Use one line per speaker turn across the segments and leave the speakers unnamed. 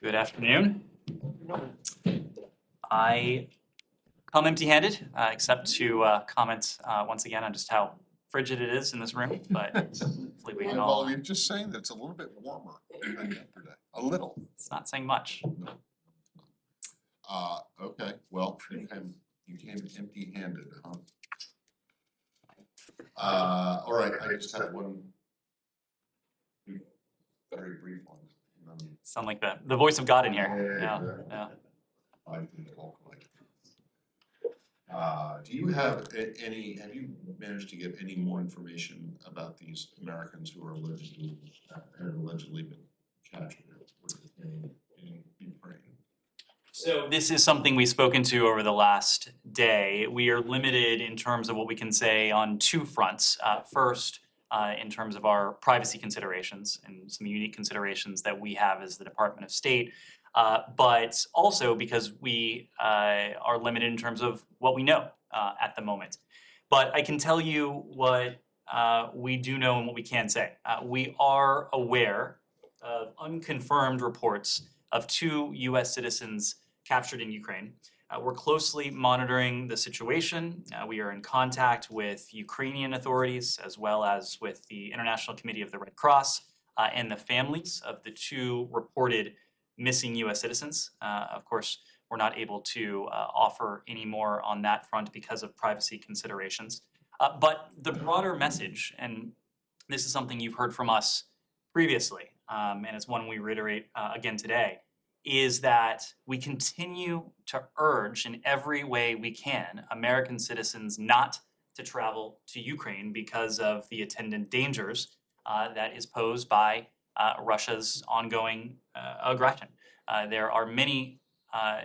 Good afternoon. I come empty-handed, except to comment once again on just how frigid it is in this room, but hopefully we can all,
Well, you're just saying that it's a little bit warmer than yesterday, a little.
it's not saying much.
Okay, well, you came empty-handed, huh? All right, I just had one very brief one.
Sound like the voice of God in here.
Yeah,
Yeah,
exactly.
yeah.
I think locally. Do you have have you managed to get any more information about these Americans who are allegedly, have allegedly been captured in Ukraine?
So this is something we've spoken to over the last day. We are limited in terms of what we can say on two fronts. First, in terms of our privacy considerations and some unique considerations that we have as the Department of State, but also because we are limited in terms of what we know at the moment. But I can tell you what we do know and what we can say. We are aware of unconfirmed reports of two U.S. citizens captured in Ukraine. We're closely monitoring the situation. We are in contact with Ukrainian authorities as well as with the International Committee of the Red Cross and the families of the two reported missing U.S. citizens. Of course, we're not able to offer any more on that front because of privacy considerations. But the broader message, and this is something you've heard from us previously, and it's one we reiterate again today, is that we continue to urge in every way we can American citizens not to travel to Ukraine because of the attendant dangers that is posed by Russia's ongoing aggression. There are many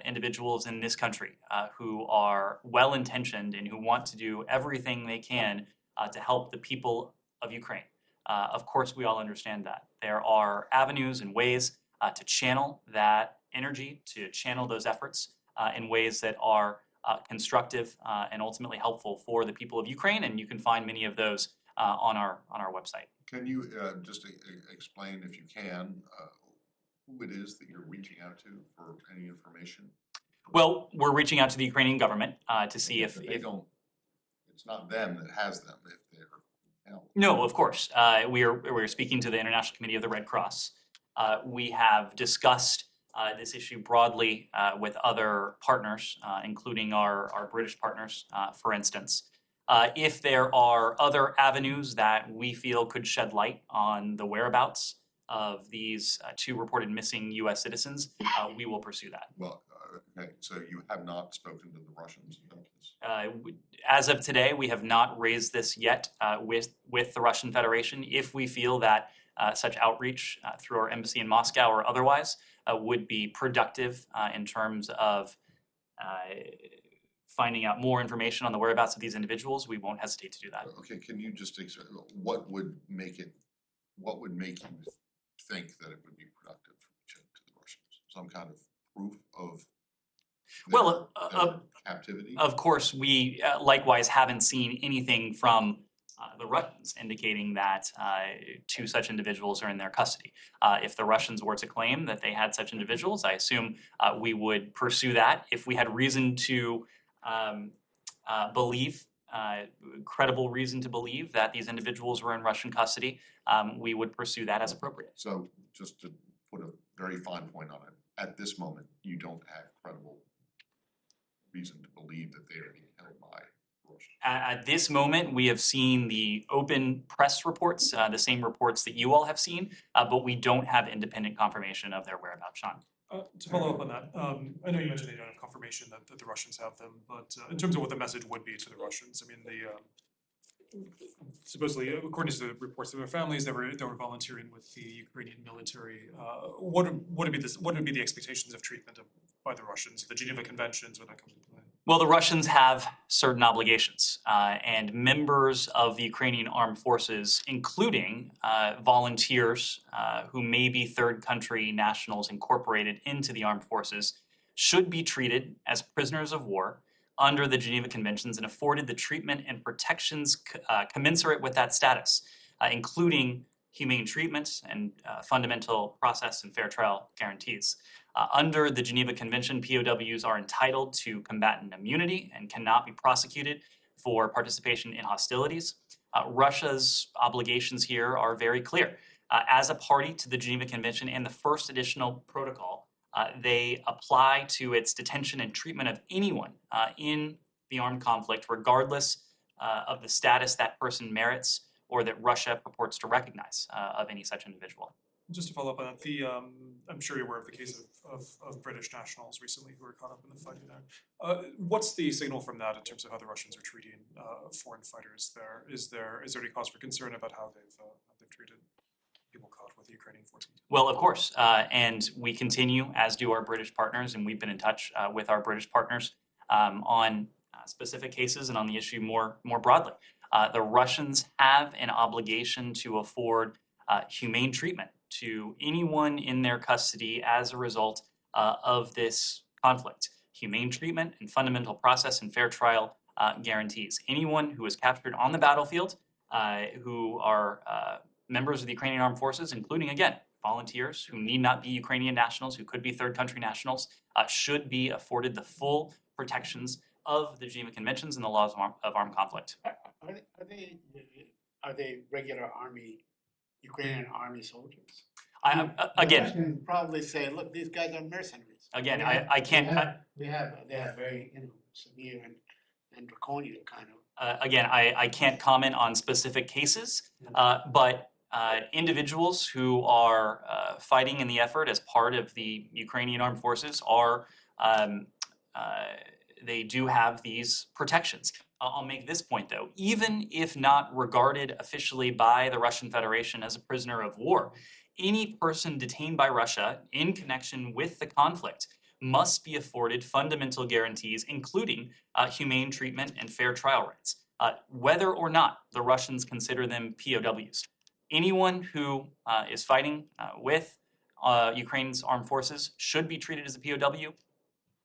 individuals in this country who are well-intentioned and who want to do everything they can to help the people of Ukraine. Of course, we all understand that. There are avenues and ways to channel that energy, to channel those efforts in ways that are constructive and ultimately helpful for the people of Ukraine, and you can find many of those on our website.
Can you just explain, if you can, who it is that you're reaching out to for any information?
Well, we're reaching out to the Ukrainian government to see if
don't. It's not them that has them. If they're held.
No, of course. We're speaking to the International Committee of the Red Cross. We have discussed this issue broadly with other partners, including our British partners, for instance. If there are other avenues that we feel could shed light on the whereabouts of these two reported missing U.S. citizens, we will pursue that.
Well, okay, so you have not spoken to the Russians about this?
As of today, we have not raised this yet with the Russian Federation. If we feel that such outreach through our embassy in Moscow or otherwise would be productive in terms of finding out more information on the whereabouts of these individuals, we won't hesitate to do that.
Okay, can you just what would make you think that it would be productive to the Russians? Some kind of proof of their captivity?
Of course, we likewise haven't seen anything from the Russians indicating that two such individuals are in their custody. If the Russians were to claim that they had such individuals, I assume we would pursue that. If we had reason to believe, credible reason to believe that these individuals were in Russian custody, we would pursue that as appropriate.
So just to put a very fine point on it, at this moment, you don't have credible reason to believe that they are being held by Russia?
At this moment, we have seen the open press reports, the same reports that you all have seen, but we don't have independent confirmation of their whereabouts. Sean?
To follow up on that, I know you mentioned they don't have confirmation that the Russians have them, but in terms of what the message would be to the Russians, I mean, supposedly, according to the reports of their families, they were volunteering with the Ukrainian military. What would be the expectations of treatment by the Russians? The Geneva Conventions, would that come into play?
Well, the Russians have certain obligations, and members of the Ukrainian armed forces, including volunteers who may be third country nationals incorporated into the armed forces, should be treated as prisoners of war under the Geneva Conventions and afforded the treatment and protections commensurate with that status, including humane treatment and fundamental process and fair trial guarantees. Under the Geneva Convention, POWs are entitled to combatant immunity and cannot be prosecuted for participation in hostilities. Russia's obligations here are very clear. As a party to the Geneva Convention and the first additional protocol, they apply to its detention and treatment of anyone in the armed conflict, regardless of the status that person merits or that Russia purports to recognize of any such individual.
Just to follow up on that, I'm sure you're aware of the case of British nationals recently who were caught up in the fighting there. What's the signal from that in terms of how the Russians are treating foreign fighters there? Is there any cause for concern about how they've treated people caught with the Ukrainian forces?
Well, of course, and we continue, as do our British partners, and we've been in touch with our British partners on specific cases and on the issue more broadly. The Russians have an obligation to afford humane treatment to anyone in their custody as a result of this conflict. Humane treatment and fundamental process and fair trial guarantees. Anyone who is captured on the battlefield, who are members of the Ukrainian Armed Forces, including, again, volunteers who need not be Ukrainian nationals, who could be third country nationals, should be afforded the full protections of the Geneva Conventions and the laws of armed conflict.
Are they regular army, Ukrainian army soldiers?
Again,
The Russians probably say, look, these guys are mercenaries.
again, I can't.
They have very, severe and draconian kind of.
Again, I can't comment on specific cases, but individuals who are fighting in the effort as part of the Ukrainian Armed Forces are, they do have these protections. I'll make this point though, even if not regarded officially by the Russian Federation as a prisoner of war, any person detained by Russia in connection with the conflict must be afforded fundamental guarantees, including humane treatment and fair trial rights, whether or not the Russians consider them POWs. Anyone who is fighting with Ukraine's armed forces should be treated as a POW.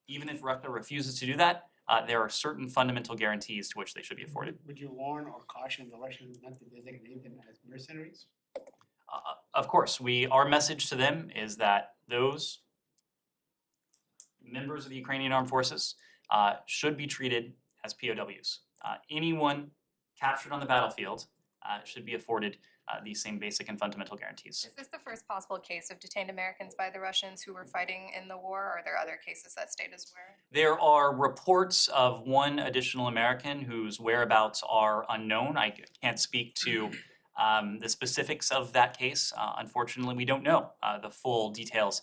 Even if Russia refuses to do that, there are certain fundamental guarantees to which they should be afforded.
Would you warn or caution the Russians not to designate them as mercenaries?
Of course, our message to them is that those members of the Ukrainian Armed Forces should be treated as POWs. Anyone captured on the battlefield should be afforded these same basic and fundamental guarantees.
Is this the first possible case of detained Americans by the Russians who were fighting in the war, or are there other cases that state is aware?
There are reports of one additional American whose whereabouts are unknown. I can't speak to the specifics of that case. Unfortunately, we don't know the full details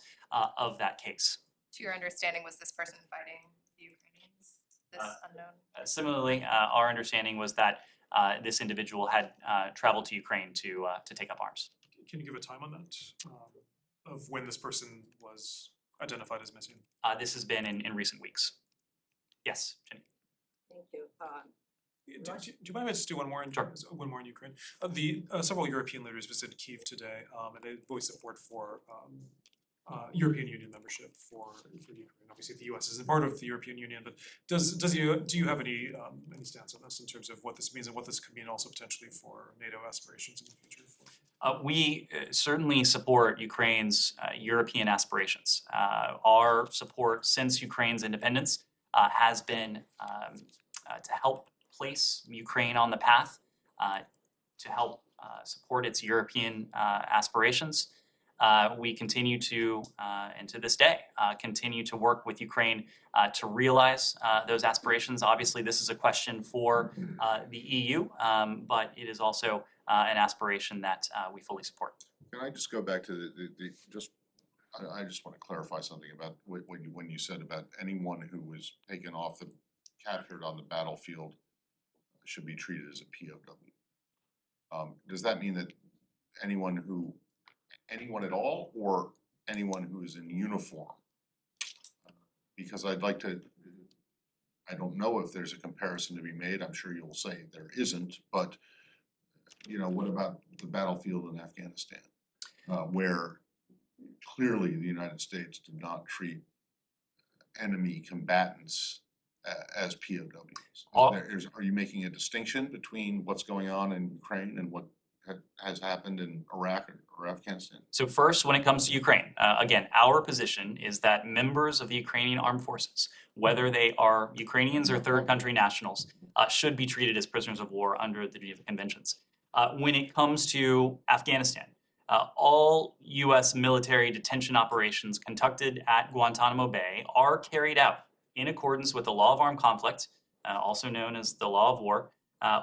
of that case.
To your understanding, was this person fighting the Ukrainians, this unknown?
Similarly, our understanding was that this individual had traveled to Ukraine to take up arms.
Can you give a time on that, of when this person was identified as missing?
This has been in recent weeks. Yes, Jenny.
Thank you.
Do you mind if I just do one more in
Sure.
one more in Ukraine? Several European leaders visited Kyiv today, and they voiced support for European Union membership for Ukraine. Obviously, the U.S. isn't part of the European Union, but do you have any stance on this in terms of what this means and what this could mean also potentially for NATO aspirations in the future?
We certainly support Ukraine's European aspirations. Our support since Ukraine's independence has been to help place Ukraine on the path, to help support its European aspirations. We continue to, and to this day, continue to work with Ukraine to realize those aspirations. Obviously, this is a question for the EU, but it is also an aspiration that we fully support.
Can I just go back to I just want to clarify something about when you said about anyone who was taken off captured on the battlefield should be treated as a POW. Does that mean that anyone at all, or anyone who is in uniform? Because I don't know if there's a comparison to be made. I'm sure you'll say there isn't, but what about the battlefield in Afghanistan, where clearly the United States did not treat enemy combatants as POWs? Are you making a distinction between what's going on in Ukraine and what has happened in Iraq or Afghanistan?
So first, when it comes to Ukraine, again, our position is that members of the Ukrainian armed forces, whether they are Ukrainians or third country nationals, should be treated as prisoners of war under the Geneva Conventions. When it comes to Afghanistan, all U.S. military detention operations conducted at Guantanamo Bay are carried out in accordance with the law of armed conflict, also known as the law of war,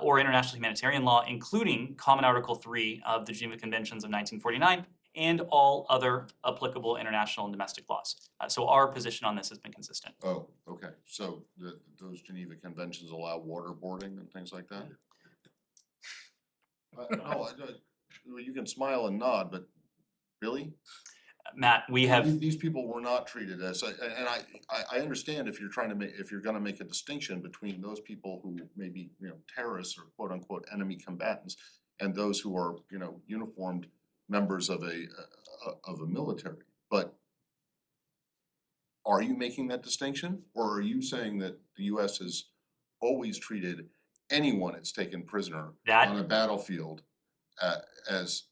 or international humanitarian law, including Common Article 3 of the Geneva Conventions of 1949 and all other applicable international and domestic laws. So our position on this has been consistent.
Oh, okay, so those Geneva Conventions allow waterboarding and things like that? No, well, you can smile and nod, but really?
Matt, we have
These people were not treated as, and I understand if you're trying to make, if you're gonna make a distinction between those people who may be, terrorists or quote unquote enemy combatants and those who are, uniformed members of a military, but are you making that distinction? Or are you saying that the US has always treated anyone it's taken prisoner
that
on a battlefield as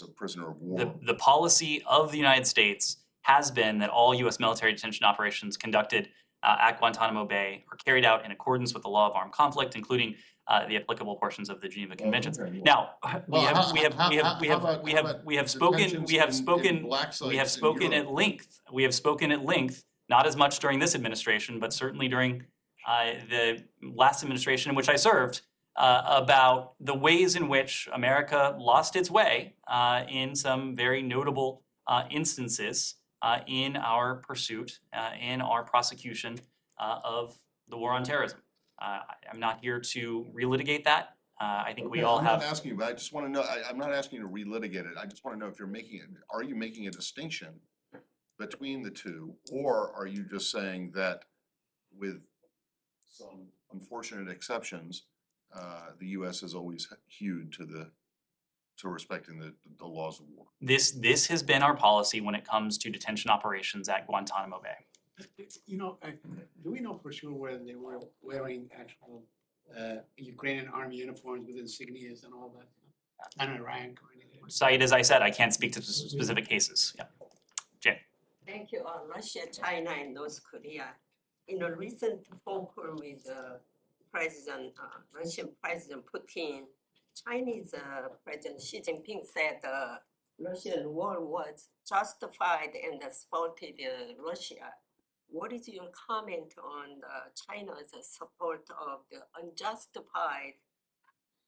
a prisoner of war?
the policy of the United States has been that all U.S. military detention operations conducted at Guantanamo Bay are carried out in accordance with the law of armed conflict, including the applicable portions of the Geneva Conventions.
okay.
Now,
Well, how about
we have spoken at length. We have spoken at length, not as much during this administration, but certainly during the last administration in which I served, about the ways in which America lost its way in some very notable instances in our pursuit, in our prosecution of the war on terrorism. I'm not here to relitigate that. I think we all
I'm
have.
not asking you, but I just wanna know, I'm not asking you to relitigate it, I just wanna know if you're are you making a distinction between the two? Or are you just saying that with some unfortunate exceptions, the US has always hewed to respecting the laws of war?
This has been our policy when it comes to detention operations at Guantanamo Bay.
Do we know for sure whether they were wearing actual Ukrainian army uniforms with insignias and all that? And Iraq or anything?
Saeed, as I said, I can't speak to specific cases. Yeah. Jane.
Thank you. Russia, China, and North Korea. In a recent phone call with Russian President Putin, Chinese President Xi Jinping said the Russian war was justified and supported Russia. What is your comment on China's support of the unjustified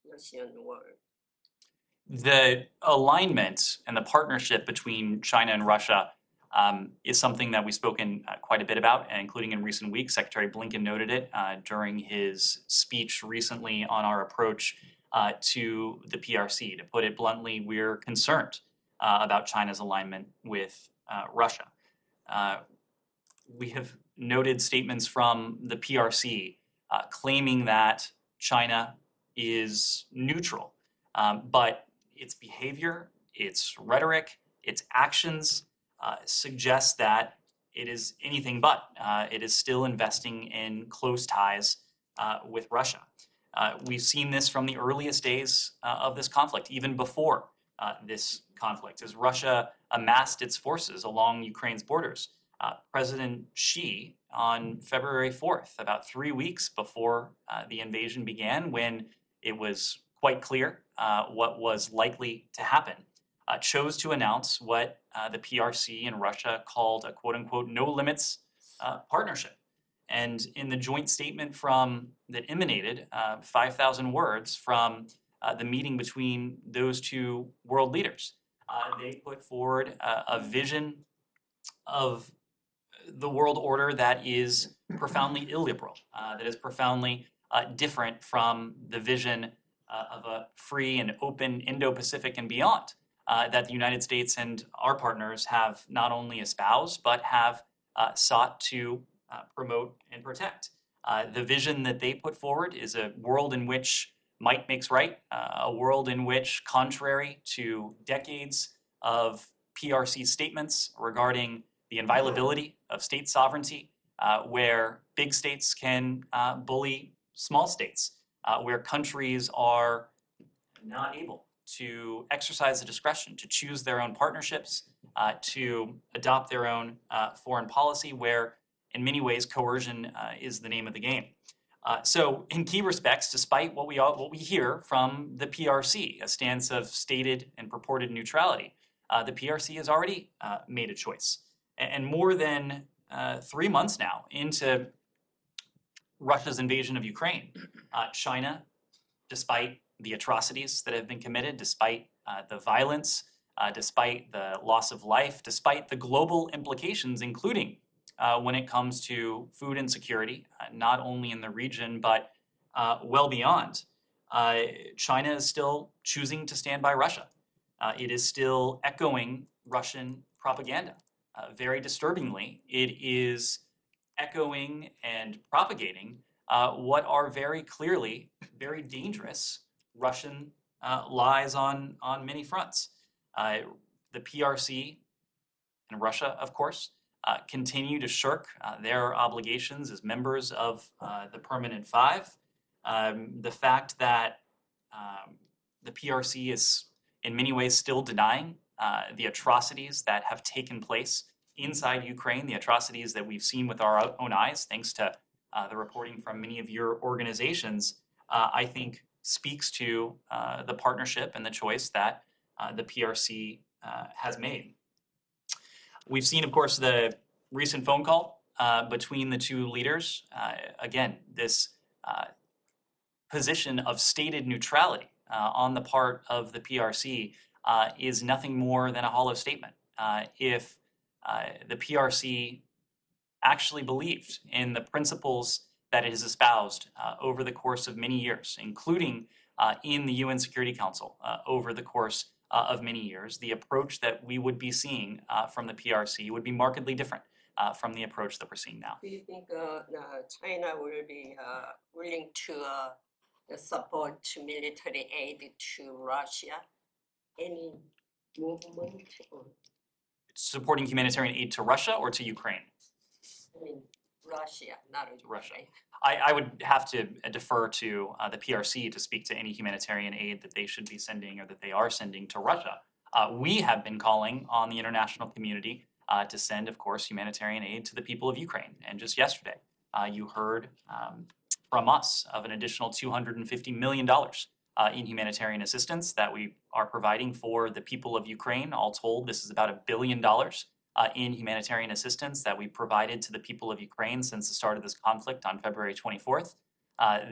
Russian war?
The alignment and the partnership between China and Russia is something that we've spoken quite a bit about, and including in recent weeks. Secretary Blinken noted it during his speech recently on our approach to the PRC. To put it bluntly, we're concerned about China's alignment with Russia. We have noted statements from the PRC claiming that China is neutral, but its behavior, its rhetoric, its actions suggest that it is anything but. It is still investing in close ties with Russia. We've seen this from the earliest days of this conflict, even before this conflict, as Russia amassed its forces along Ukraine's borders. President Xi, on February 4th, about 3 weeks before the invasion began, when it was quite clear what was likely to happen, chose to announce what the PRC and Russia called a quote-unquote no-limits partnership. And in the joint statement that emanated, 5,000 words from the meeting between those two world leaders, they put forward a vision of the world order that is profoundly illiberal, that is profoundly different from the vision of a free and open Indo-Pacific and beyond that the United States and our partners have not only espoused, but have sought to promote and protect. The vision that they put forward is a world in which might makes right, a world in which, contrary to decades of PRC statements regarding the inviolability of state sovereignty, where big states can bully small states, where countries are not able to exercise the discretion to choose their own partnerships, to adopt their own foreign policy, where in many ways coercion is the name of the game. So in key respects, despite what we hear from the PRC, a stance of stated and purported neutrality, the PRC has already made a choice. And more than 3 months now into Russia's invasion of Ukraine, China, despite the atrocities that have been committed, despite the violence, despite the loss of life, despite the global implications, including when it comes to food insecurity, not only in the region, but well beyond, China is still choosing to stand by Russia. It is still echoing Russian propaganda. Very disturbingly, it is echoing and propagating what are very clearly very dangerous Russian lies on many fronts. The PRC and Russia, of course, continue to shirk their obligations as members of the Permanent Five. The fact that the PRC is in many ways still denying the atrocities that have taken place inside Ukraine, the atrocities that we've seen with our own eyes, thanks to the reporting from many of your organizations, I think speaks to the partnership and the choice that the PRC has made. We've seen, of course, the recent phone call between the two leaders. Again, this position of stated neutrality on the part of the PRC is nothing more than a hollow statement. If the PRC actually believed in the principles that it has espoused over the course of many years, including in the UN Security Council over the course of many years, the approach that we would be seeing from the PRC would be markedly different from the approach that we're seeing now.
Do you think China will be willing to support military aid to Russia? Any movement?
Supporting humanitarian aid to Russia or to Ukraine?
I mean, Russia, not
Russia.
Ukraine.
I would have to defer to the PRC to speak to any humanitarian aid that they should be sending or that they are sending to Russia. We have been calling on the international community to send, of course, humanitarian aid to the people of Ukraine. And just yesterday, you heard from us of an additional $250 million in humanitarian assistance that we are providing for the people of Ukraine. All told, this is about $1 billion in humanitarian assistance that we provided to the people of Ukraine since the start of this conflict on February 24th.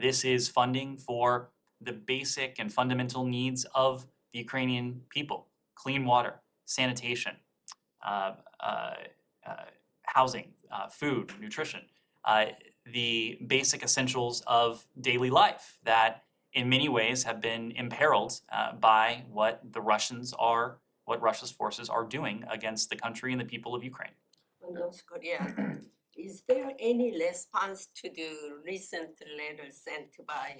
This is funding for the basic and fundamental needs of the Ukrainian people: clean water, sanitation, housing, food, nutrition, the basic essentials of daily life that in many ways have been imperiled by what Russia's forces are doing against the country and the people of Ukraine.
North Korea. Is there any response to the recent letter sent by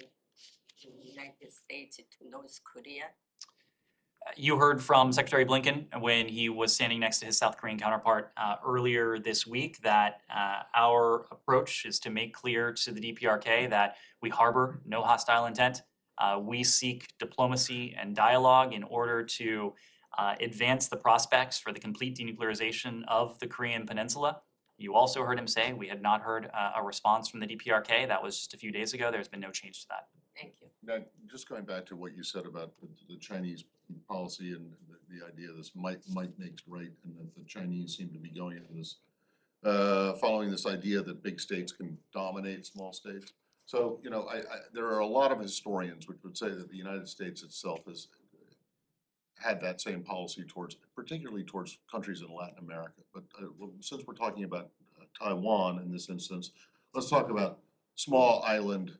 the United States to North Korea?
You heard from Secretary Blinken when he was standing next to his South Korean counterpart earlier this week that our approach is to make clear to the DPRK that we harbor no hostile intent. We seek diplomacy and dialogue in order to advance the prospects for the complete denuclearization of the Korean Peninsula. You also heard him say we had not heard a response from the DPRK. That was just a few days ago. There's been no change to that.
Thank you.
Now, just going back to what you said about the Chinese policy and the idea this might makes right, and that the Chinese seem to be going into this, following this idea that big states can dominate small states. So, you know, there are a lot of historians which would say that the United States itself has had that same policy particularly towards countries in Latin America. But since we're talking about Taiwan in this instance, let's talk about small islands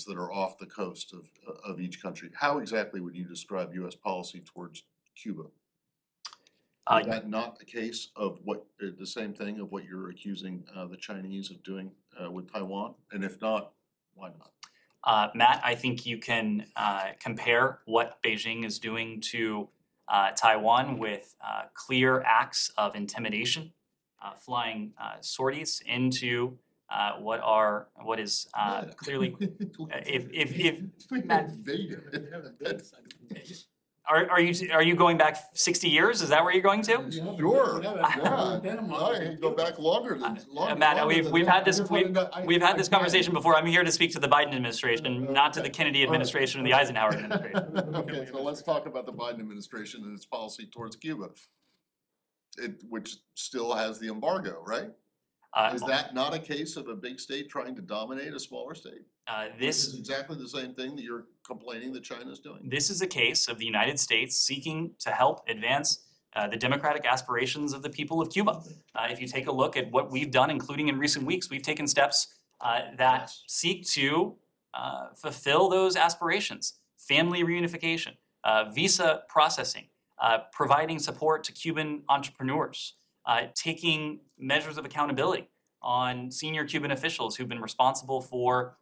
that are off the coast of each country. How exactly would you describe U.S. policy towards Cuba? Is that not the case of the same thing of what you're accusing the Chinese of doing with Taiwan? And if not, why not?
Matt, I think you can compare what Beijing is doing to Taiwan with clear acts of intimidation, flying sorties into what is clearly, if Matt- are you going back 60 years? Is that where you're going to?
Sure,
Yeah,
I go back longer than,
Matt,
longer
we've
than
had
that.
this
I just wanna know- I-
we've had
I
this
can.
conversation before. I'm here to speak to the Biden administration, not to the
Okay.
Kennedy
All right.
administration or the Eisenhower administration.
Okay, so let's talk about the Biden administration and its policy towards Cuba. Which still has the embargo, right? Is that not a case of a big state trying to dominate a smaller state? This is exactly the same thing that you're complaining that China's doing.
This is a case of the United States seeking to help advance the democratic aspirations of the people of Cuba. If you take a look at what we've done, including in recent weeks, we've taken steps that seek to fulfill those aspirations. Family reunification, visa processing, providing support to Cuban entrepreneurs, taking measures of accountability on senior Cuban officials who've been responsible for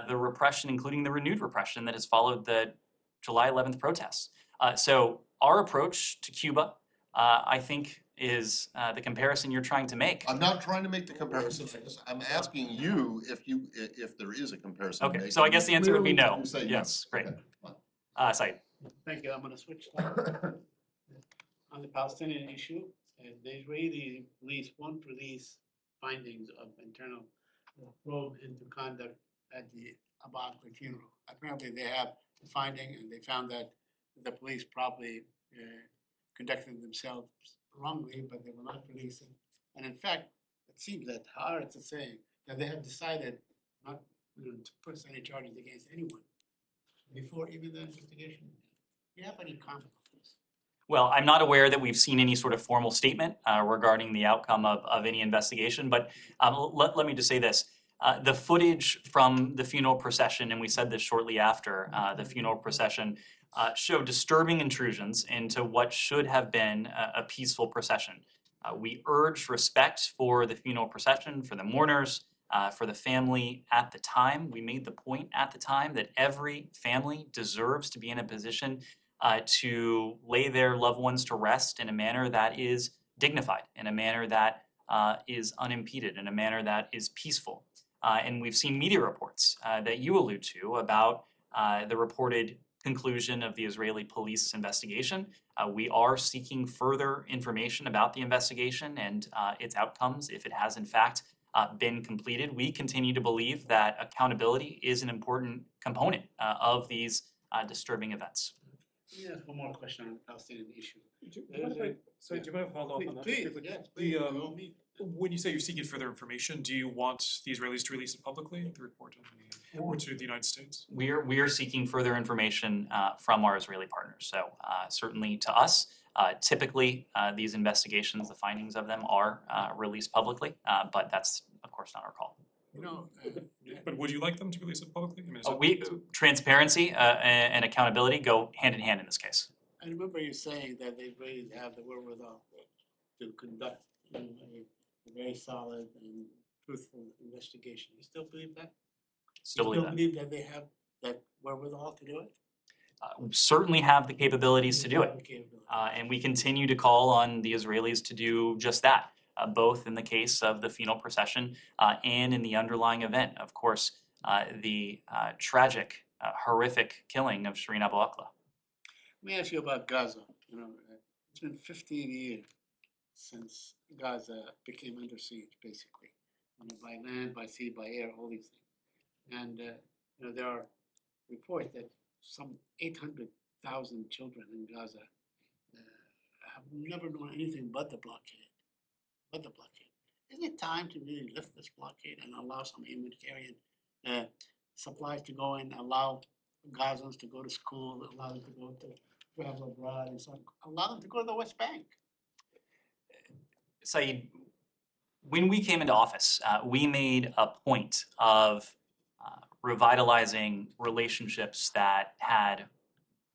the repression, including the renewed repression that has followed the July 11th protests. So our approach to Cuba, I think, is the comparison you're trying to make.
I'm not trying to make the comparison, I'm asking you if there is a comparison to
Okay,
make.
so I guess the answer would be
Clearly
no.
you say no.
Yes, great.
Okay, fine.
Said.
Thank you, I'm gonna switch. On the Palestinian issue, the Israeli police won't release findings of internal probe into conduct at the Abu Akbar funeral. Apparently, they have the finding, and they found that the police probably conducted themselves wrongly, but they will not release it. And in fact, it seems that Haaretz is saying that they have decided not to press any charges against anyone before even the investigation. Do you have any comment on this?
Well, I'm not aware that we've seen any sort of formal statement regarding the outcome of any investigation, but let me just say this. The footage from the funeral procession, and we said this shortly after the funeral procession, showed disturbing intrusions into what should have been a peaceful procession. We urged respect for the funeral procession, for the mourners, for the family at the time. We made the point at the time that every family deserves to be in a position to lay their loved ones to rest in a manner that is dignified, in a manner that is unimpeded, in a manner that is peaceful. And we've seen media reports that you allude to about the reported conclusion of the Israeli police investigation. We are seeking further information about the investigation and its outcomes if it has in fact been completed. We continue to believe that accountability is an important component of these disturbing events.
Let me ask one more question on the Palestinian issue.
Do you mind if I, sorry, do you mind if I follow up on that?
Please,
briefly?
yes, please,
The,
by all means.
When you say you're seeking further information, do you want the Israelis to release it publicly, the report on the, or to the United States?
We are seeking further information from our Israeli partners. So certainly to us, typically these investigations, the findings of them are released publicly, but that's of course not our call.
You know,
But would you like them to release it publicly? I mean, is that-
Transparency and accountability go hand in hand in this case.
I remember you saying that they really have the wherewithal to conduct a very solid and truthful investigation. You still believe that?
Still
You
believe that.
believe that they have that wherewithal to do it?
Certainly have the capabilities to do it.
Okay,
And we continue to call on the Israelis to do just that, both in the case of the funeral procession and in the underlying event. Of course, the tragic, horrific killing of Shireen Abu Akleh.
Let me ask you about Gaza. You know, it's been 15 years since Gaza became under siege, basically, by land, by sea, by air, all these things. And there are reports that some 800,000 children in Gaza have never known anything but the blockade. Isn't it time to really lift this blockade and allow some humanitarian supplies to go in, allow Gazans to go to school, allow them to go to travel abroad and so on, allow them to go to the West Bank?
Saeed, when we came into office, we made a point of revitalizing relationships that had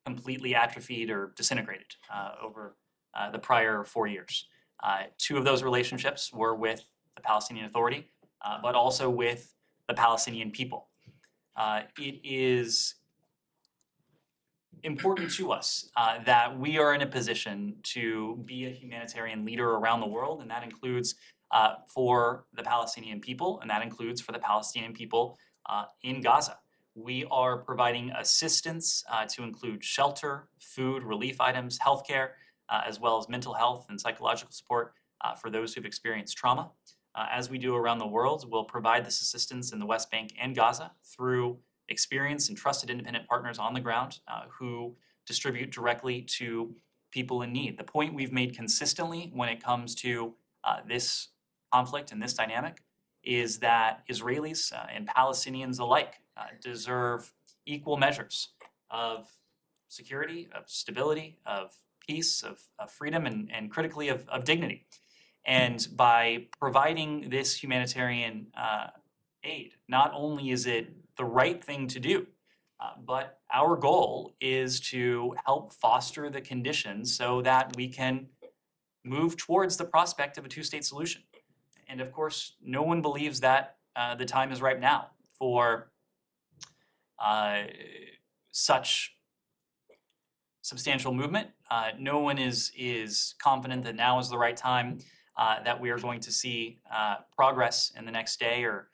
completely atrophied or disintegrated over the prior 4 years. Two of those relationships were with the Palestinian Authority, but also with the Palestinian people. It is important to us that we are in a position to be a humanitarian leader around the world, and that includes for the Palestinian people, and that includes for the Palestinian people in Gaza. We are providing assistance to include shelter, food, relief items, healthcare, as well as mental health and psychological support for those who've experienced trauma. As we do around the world, we'll provide this assistance in the West Bank and Gaza through experienced and trusted independent partners on the ground who distribute directly to people in need. The point we've made consistently when it comes to this conflict and this dynamic is that Israelis and Palestinians alike deserve equal measures of security, of stability, of peace, of freedom, and critically of dignity. And by providing this humanitarian aid, not only is it the right thing to do, but our goal is to help foster the conditions so that we can move towards the prospect of a two-state solution. And of course, no one believes that the time is ripe now for such substantial movement. No one is confident that now is the right time, that we are going to see progress in the next day or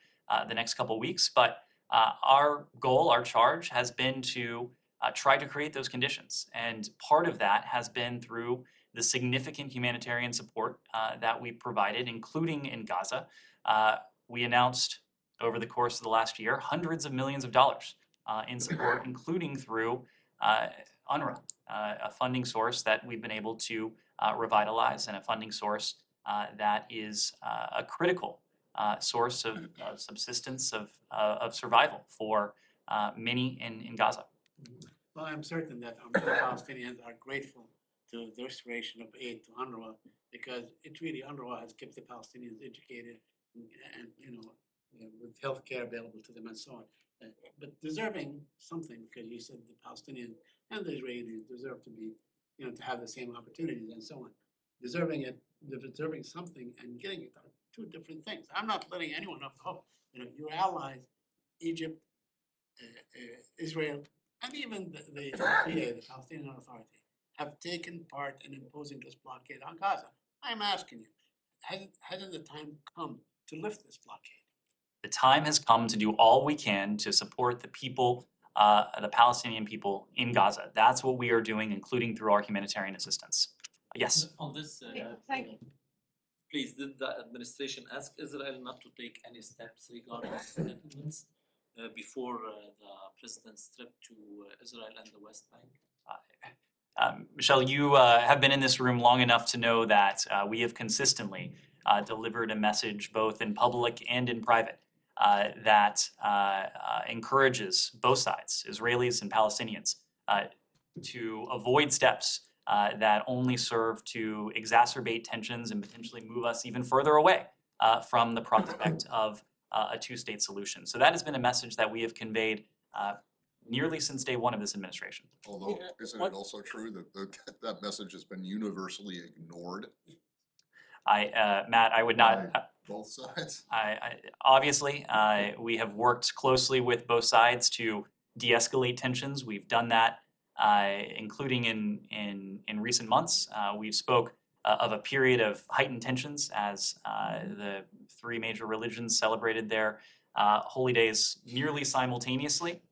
the next couple weeks. But our goal, our charge has been to try to create those conditions. And part of that has been through the significant humanitarian support that we provided, including in Gaza. We announced over the course of the last year hundreds of millions of dollars in support, including through UNRWA, a funding source that we've been able to revitalize, and a funding source that is a critical source of subsistence, of survival for many in Gaza.
Well, I'm certain that the Palestinians are grateful to the restoration of aid to UNRWA, because it really, UNRWA has kept the Palestinians educated and with healthcare available to them and so on. But deserving something, because you said the Palestinians and the Israelis deserve to be, to have the same opportunities and so on. Deserving something and getting it are two different things. I'm not letting anyone off the hook. Your allies, Egypt, Israel, and even the PA, the Palestinian Authority, have taken part in imposing this blockade on Gaza. I'm asking you, hasn't the time come to lift this blockade?
The time has come to do all we can to support the people, the Palestinian people in Gaza. That's what we are doing, including through our humanitarian assistance. Yes.
On this,
Thank you.
please, did the administration ask Israel not to take any steps regarding settlements before the president's trip to Israel and the West Bank?
Michelle, you have been in this room long enough to know that we have consistently delivered a message both in public and in private that encourages both sides, Israelis and Palestinians, to avoid steps that only serve to exacerbate tensions and potentially move us even further away from the prospect of a two-state solution. So that has been a message that we have conveyed nearly since day one of this administration.
Although, isn't it also true that that message has been universally ignored
Matt, I would not.
by both sides?
Obviously, we have worked closely with both sides to de-escalate tensions. We've done that, including in recent months. We've spoke of a period of heightened tensions as the three major religions celebrated their holy days nearly simultaneously.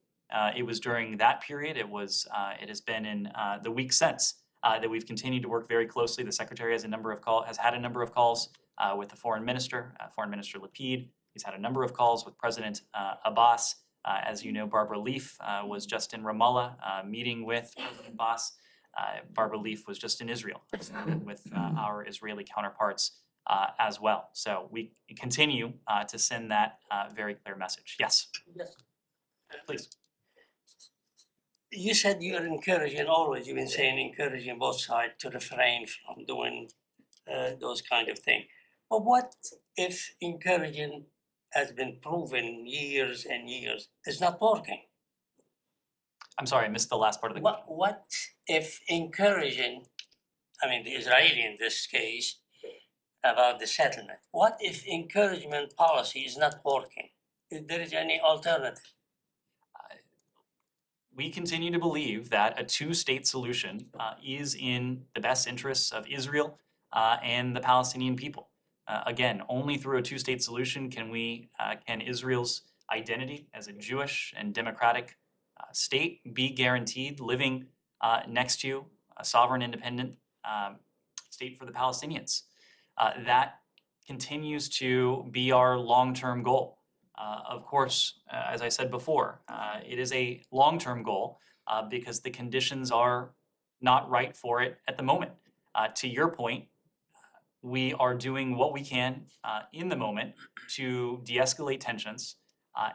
It was during that period. It has been in the week since that we've continued to work very closely. The secretary has had a number of calls with the foreign minister Lapid. He's had a number of calls with President Abbas. As you know, Barbara Leaf was just in Ramallah meeting with President Abbas. Barbara Leaf was just in Israel with our Israeli counterparts as well. So we continue to send that very clear message. Yes.
Yes.
Please.
You said you're encouraging, always you've been saying encouraging both sides to refrain from doing those kind of things. But what if encouraging has been proven years and years is not working?
I'm sorry, I missed the last part of the question.
What if encouraging, the Israeli in this case, about the settlement, what if encouragement policy is not working? If there is any alternative?
We continue to believe that a two-state solution is in the best interests of Israel and the Palestinian people. Again, only through a two-state solution can Israel's identity as a Jewish and democratic state be guaranteed, living next to a sovereign, independent state for the Palestinians. That continues to be our long-term goal. Of course, as I said before, it is a long-term goal because the conditions are not right for it at the moment. To your point, we are doing what we can in the moment to de-escalate tensions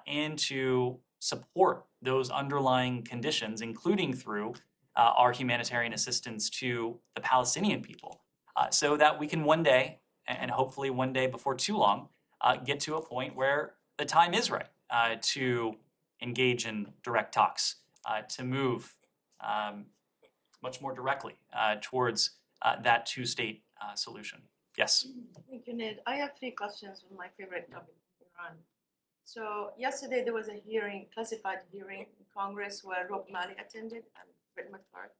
and to support those underlying conditions, including through our humanitarian assistance to the Palestinian people, so that we can one day, and hopefully one day before too long, get to a point where the time is right to engage in direct talks, to move much more directly towards that two-state solution. Yes.
Thank you, Ned. I have 3 questions on my favorite topic, Iran. So yesterday there was a hearing, classified hearing in Congress where Rob Malley attended and Brett McCarthy.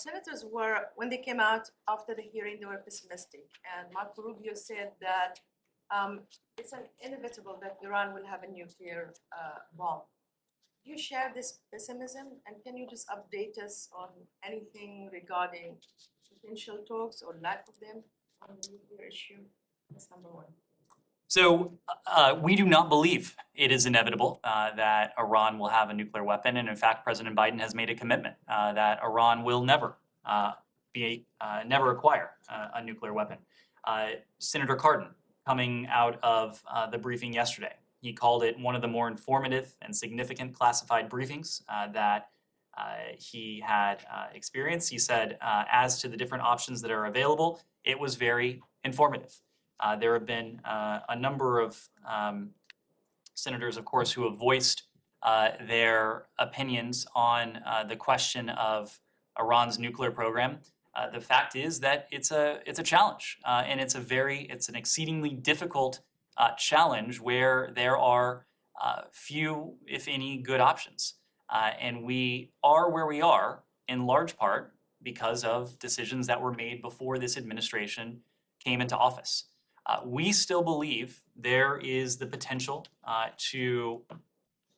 Senators were, when they came out after the hearing, they were pessimistic. And Marco Rubio said that it's inevitable that Iran will have a nuclear bomb. Do you share this pessimism? And can you just update us on anything regarding potential talks or lack of them on the nuclear issue? That's number 1.
So we do not believe it is inevitable that Iran will have a nuclear weapon. And in fact, President Biden has made a commitment that Iran will never acquire a nuclear weapon. Senator Cardin, coming out of the briefing yesterday, he called it one of the more informative and significant classified briefings that he had experienced. He said, as to the different options that are available, it was very informative. There have been a number of senators, of course, who have voiced their opinions on the question of Iran's nuclear program. The fact is that it's a challenge, and it's an exceedingly difficult challenge where there are few, if any, good options. And we are where we are in large part because of decisions that were made before this administration came into office. We still believe there is the potential to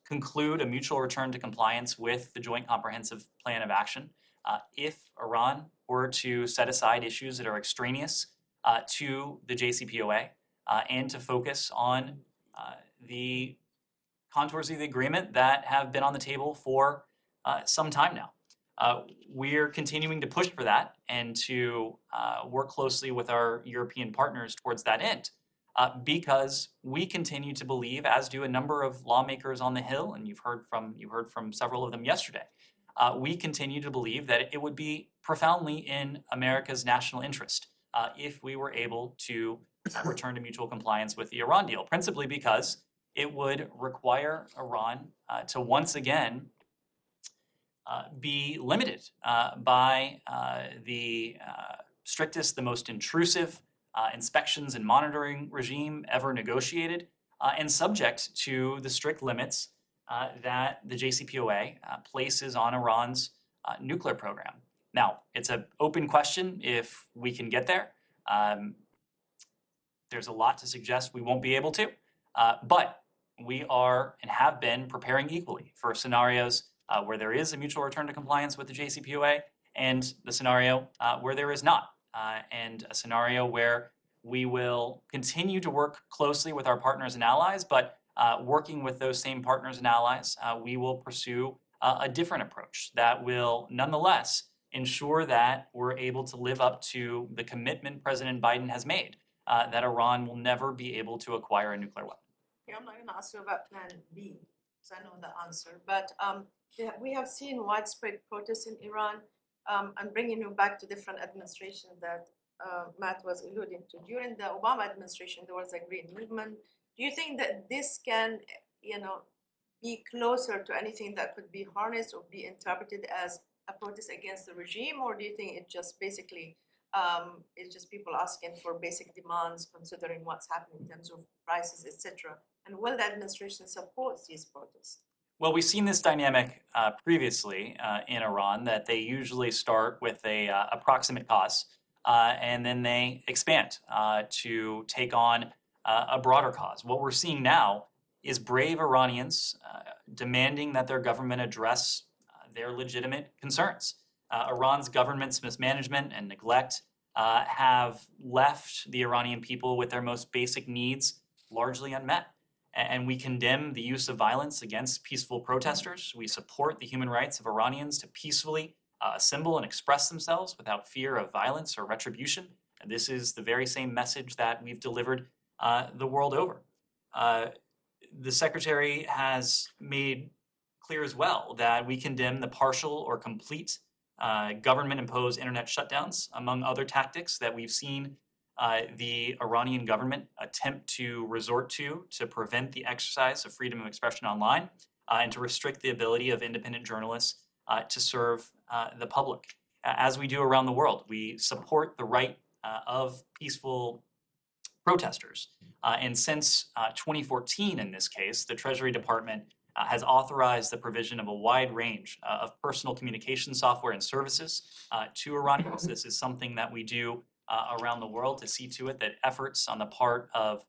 conclude a mutual return to compliance with the Joint Comprehensive Plan of Action if Iran were to set aside issues that are extraneous to the JCPOA and to focus on the contours of the agreement that have been on the table for some time now. We're continuing to push for that and to work closely with our European partners towards that end because we continue to believe, as do a number of lawmakers on the Hill, and you heard from several of them yesterday, we continue to believe that it would be profoundly in America's national interest if we were able to return to mutual compliance with the Iran deal, principally because it would require Iran to once again be limited by the strictest, the most intrusive inspections and monitoring regime ever negotiated, and subject to the strict limits that the JCPOA places on Iran's nuclear program. Now, it's an open question if we can get there. There's a lot to suggest we won't be able to, but we are and have been preparing equally for scenarios where there is a mutual return to compliance with the JCPOA and the scenario where there is not, and a scenario where we will continue to work closely with our partners and allies, but working with those same partners and allies, we will pursue a different approach that will nonetheless ensure that we're able to live up to the commitment President Biden has made that Iran will never be able to acquire a nuclear weapon.
Yeah, I'm not going to ask you about Plan B, because I know the answer. But we have seen widespread protests in Iran. I'm bringing you back to different administrations that Matt was alluding to. During the Obama administration, there was a green movement. Do you think that this can, be closer to anything that could be harnessed or be interpreted as a protest against the regime, or do you think it just basically it's just people asking for basic demands, considering what's happening in terms of prices, etc.? And will the administration support these protests?
Well, we've seen this dynamic previously in Iran, that they usually start with a approximate cause and then they expand to take on a broader cause. What we're seeing now is brave Iranians demanding that their government address their legitimate concerns. Iran's government's mismanagement and neglect have left the Iranian people with their most basic needs largely unmet. And we condemn the use of violence against peaceful protesters. We support the human rights of Iranians to peacefully assemble and express themselves without fear of violence or retribution. And this is the very same message that we've delivered the world over. The Secretary has made clear as well that we condemn the partial or complete government-imposed internet shutdowns, among other tactics that we've seen the Iranian government attempt to resort to prevent the exercise of freedom of expression online and to restrict the ability of independent journalists to serve the public. As we do around the world, we support the right of peaceful protesters. And since 2014, in this case, the Treasury Department has authorized the provision of a wide range of personal communication software and services to Iranians. This is something that we do around the world to see to it that efforts on the part of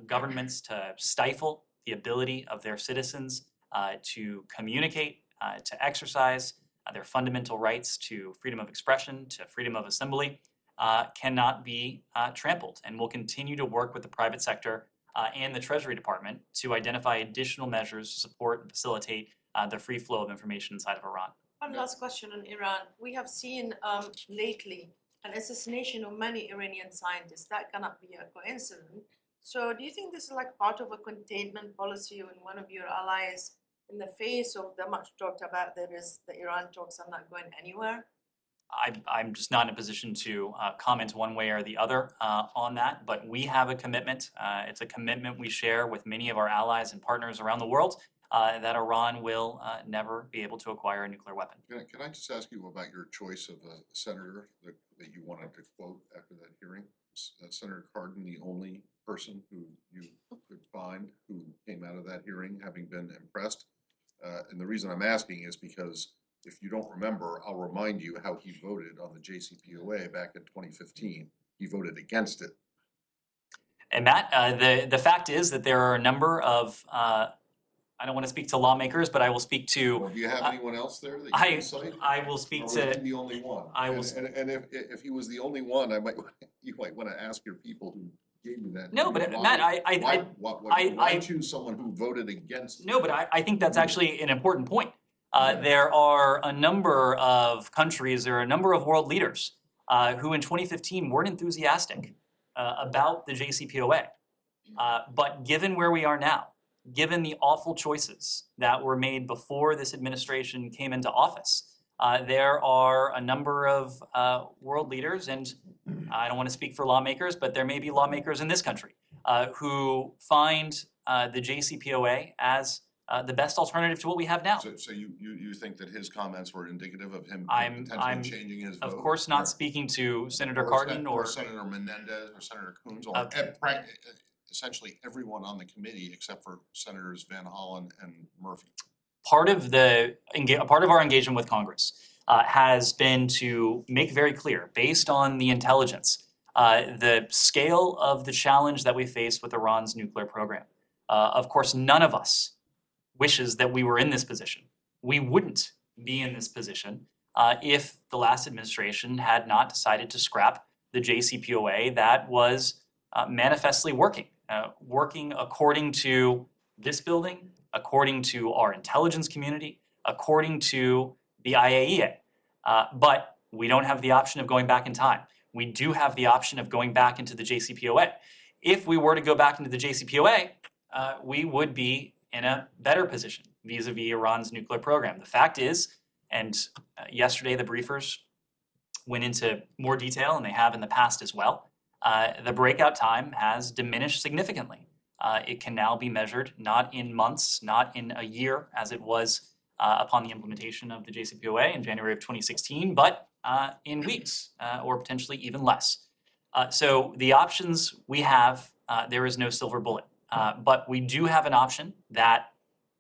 governments to stifle the ability of their citizens to communicate, to exercise their fundamental rights to freedom of expression, to freedom of assembly, cannot be trampled. And we'll continue to work with the private sector and the Treasury Department to identify additional measures to support and facilitate the free flow of information inside of Iran.
One last question on Iran. We have seen lately an assassination of many Iranian scientists. That cannot be a coincidence. So do you think this is like part of a containment policy when one of your allies, in the face of the much talked about, there is the Iran talks are not going anywhere?
I'm just not in a position to comment one way or the other on that, but we have a commitment. It's a commitment we share with many of our allies and partners around the world that Iran will never be able to acquire a nuclear weapon.
Can I just ask you about your choice of a senator that you wanted to quote after that hearing? Senator Cardin, the only person who you could find who came out of that hearing having been impressed. And the reason I'm asking is because if you don't remember, I'll remind you how he voted on the JCPOA back in 2015. He voted against it.
And Matt, the fact is that there are a number of, I don't want to speak to lawmakers, but I will speak to.
Well, do you have anyone else there that you can cite?
I will speak
Or was
to.
he the only one?
I will.
And if he was the only one, you might want to ask your people who gave you that.
No, but
why-
Matt,
why choose someone who voted against it?
No, but I think that's actually an important point. There are a number of countries, there are a number of world leaders who in 2015 weren't enthusiastic about the JCPOA. But given where we are now, given the awful choices that were made before this administration came into office, there are a number of world leaders, and I don't want to speak for lawmakers, but there may be lawmakers in this country who find the JCPOA as the best alternative to what we have now.
So you think that his comments were indicative of him
I'm
potentially changing his vote?
Of course not
Or-
speaking to Senator
or
Cardin or
Senator Menendez or Senator Coons or
Okay.
essentially everyone on the committee except for Senators Van Hollen and Murphy.
part of our engagement with Congress has been to make very clear, based on the intelligence, the scale of the challenge that we face with Iran's nuclear program. Of course, none of us wishes that we were in this position. We wouldn't be in this position if the last administration had not decided to scrap the JCPOA that was manifestly working according to this building, according to our intelligence community, according to the IAEA. But we don't have the option of going back in time. We do have the option of going back into the JCPOA. If we were to go back into the JCPOA, we would be in a better position vis-a-vis Iran's nuclear program. The fact is, and yesterday the briefers went into more detail, and they have in the past as well, the breakout time has diminished significantly. It can now be measured not in months, not in a year, as it was upon the implementation of the JCPOA in January of 2016, but in weeks or potentially even less. So the options we have, there is no silver bullet. But we do have an option that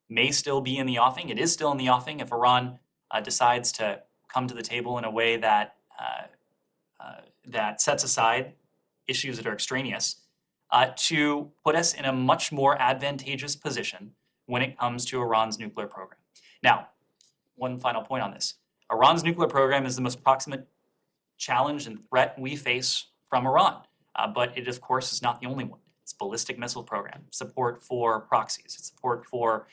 may still be in the offing. It is still in the offing if Iran decides to come to the table in a way that that sets aside issues that are extraneous to put us in a much more advantageous position when it comes to Iran's nuclear program. Now, one final point on this. Iran's nuclear program is the most proximate challenge and threat we face from Iran, but it, of course, is not the only one. It's ballistic missile program, support for proxies, it's support for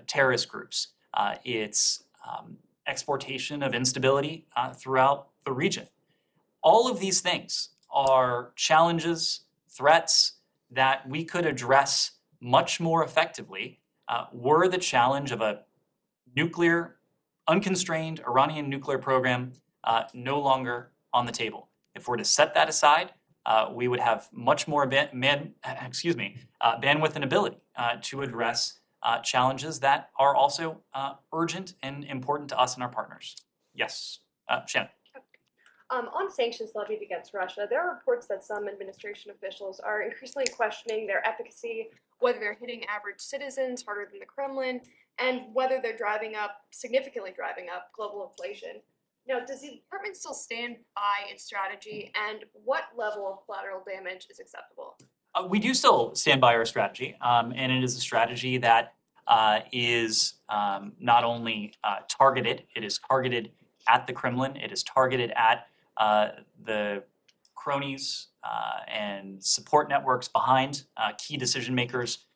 terrorist groups, it's exportation of instability throughout the region. All of these things are challenges, threats that we could address much more effectively were the challenge of a nuclear, unconstrained Iranian nuclear program no longer on the table. If we're to set that aside, we would have much more bandwidth and ability to address challenges that are also urgent and important to us and our partners. Yes, Shannon.
On sanctions levied against Russia, there are reports that some administration officials are increasingly questioning their efficacy, whether they're hitting average citizens harder than the Kremlin, and whether they're significantly driving up global inflation. Now, does the department still stand by its strategy, and what level of collateral damage is acceptable?
We do still stand by our strategy, and it is a strategy that is not only targeted, it is targeted at the Kremlin, it is targeted at the cronies and support networks behind key decision makers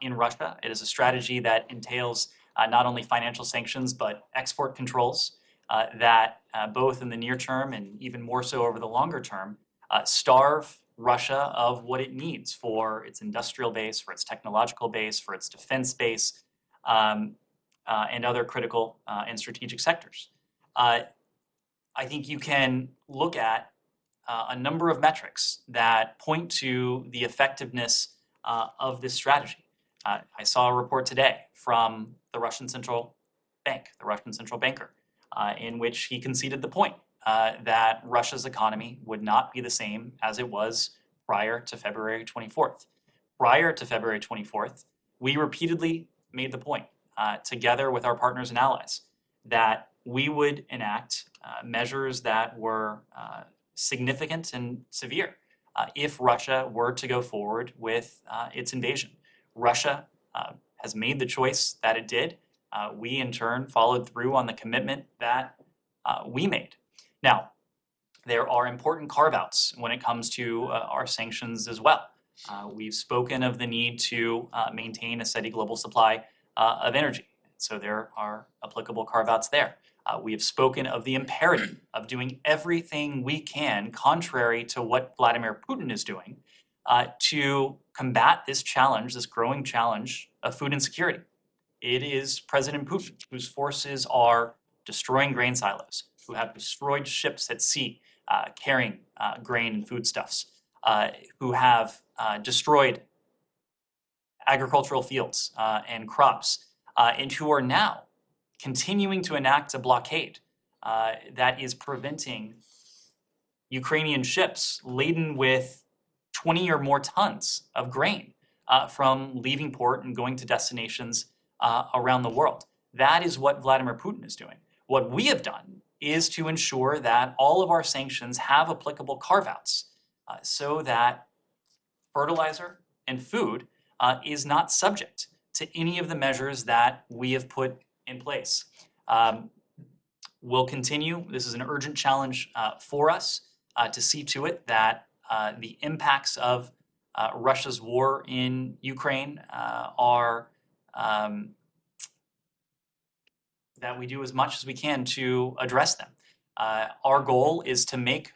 in Russia. It is a strategy that entails not only financial sanctions, but export controls that both in the near term and even more so over the longer term starve Russia of what it needs for its industrial base, for its technological base, for its defense base, and other critical and strategic sectors. I think you can look at a number of metrics that point to the effectiveness of this strategy. I saw a report today from the Russian Central Bank, the Russian central banker, in which he conceded the point that Russia's economy would not be the same as it was prior to February 24th. Prior to February 24th, we repeatedly made the point, together with our partners and allies, that we would enact measures that were significant and severe if Russia were to go forward with its invasion. Russia has made the choice that it did. We, in turn, followed through on the commitment that we made. Now, there are important carve-outs when it comes to our sanctions as well. We've spoken of the need to maintain a steady global supply of energy. So there are applicable carve-outs there. We have spoken of the imperative of doing everything we can, contrary to what Vladimir Putin is doing, to combat this challenge, this growing challenge of food insecurity. It is President Putin whose forces are destroying grain silos, who have destroyed ships at sea carrying grain and foodstuffs, who have destroyed agricultural fields and crops, and who are now continuing to enact a blockade that is preventing Ukrainian ships laden with 20 or more tons of grain from leaving port and going to destinations around the world. That is what Vladimir Putin is doing. What we have done is to ensure that all of our sanctions have applicable carve-outs so that fertilizer and food is not subject to any of the measures that we have put in place. We'll continue. This is an urgent challenge for us to see to it that the impacts of Russia's war in Ukraine are that we do as much as we can to address them. Our goal is to make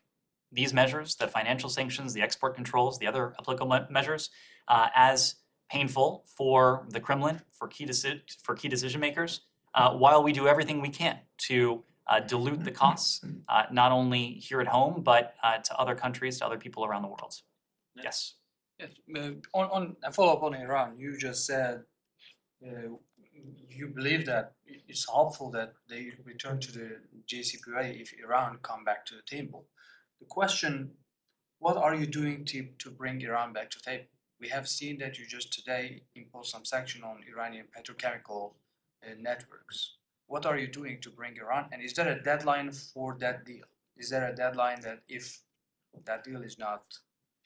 these measures, the financial sanctions, the export controls, the other applicable measures, as painful for the Kremlin, for key decision makers, while we do everything we can to dilute the costs, not only here at home, but to other countries, to other people around the world. Yes.
Yes, on a follow-up on Iran, you just said you believe that it's helpful that they return to the JCPOA if Iran come back to the table. The question, what are you doing to bring Iran back to the table? We have seen that you just today imposed some sanction on Iranian petrochemical networks. What are you doing to bring Iran? And is there a deadline for that deal? is there a deadline that if that deal is not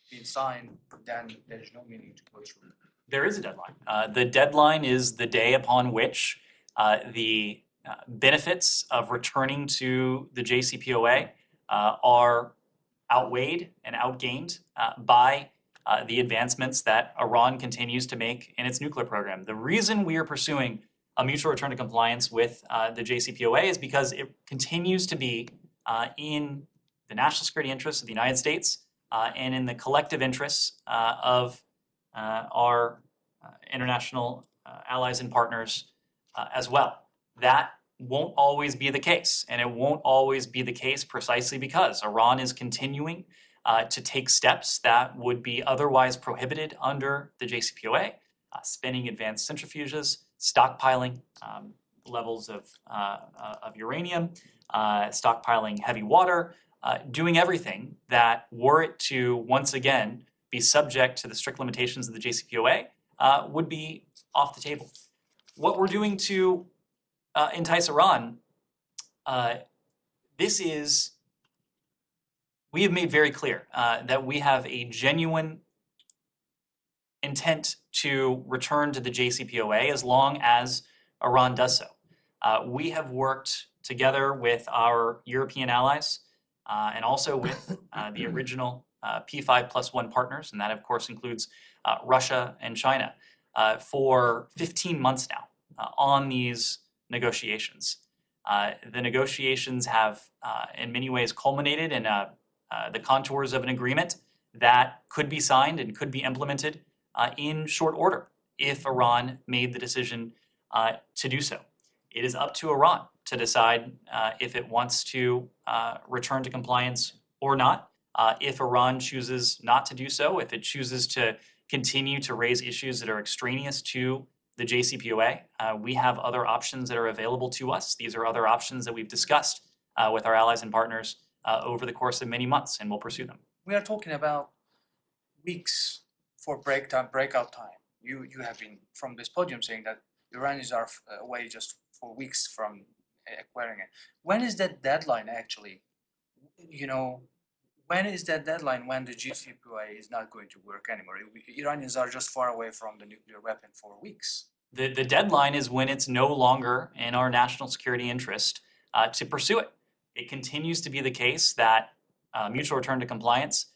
being signed, then there is no meaning to go through?
There is a deadline. The deadline is the day upon which the benefits of returning to the JCPOA are outweighed and outgained by the advancements that Iran continues to make in its nuclear program. The reason we are pursuing a mutual return to compliance with the JCPOA is because it continues to be in the national security interests of the United States and in the collective interests of our international allies and partners as well. That won't always be the case, and it won't always be the case precisely because Iran is continuing to take steps that would be otherwise prohibited under the JCPOA, spinning advanced centrifuges, stockpiling levels of uranium, stockpiling heavy water, doing everything that, were it to once again be subject to the strict limitations of the JCPOA, would be off the table. What we're doing to entice Iran, we have made very clear that we have a genuine intent to return to the JCPOA as long as Iran does so. We have worked together with our European allies and also with the original P5+1 partners, and that of course includes Russia and China, for 15 months now on these negotiations. The negotiations have in many ways culminated in the contours of an agreement that could be signed and could be implemented in short order if Iran made the decision to do so. It is up to Iran to decide if it wants to return to compliance or not. If Iran chooses not to do so, if it chooses to continue to raise issues that are extraneous to the JCPOA, we have other options that are available to us. These are other options that we've discussed with our allies and partners over the course of many months, and we'll pursue them.
We are talking about weeks for breakout time. You have been from this podium saying that Iranians are away just for weeks from acquiring it. When is that deadline actually? When is that deadline when the JCPOA is not going to work anymore? Iranians are just far away from the nuclear weapon for weeks.
The deadline is when it's no longer in our national security interest to pursue it. It continues to be the case that mutual return to compliance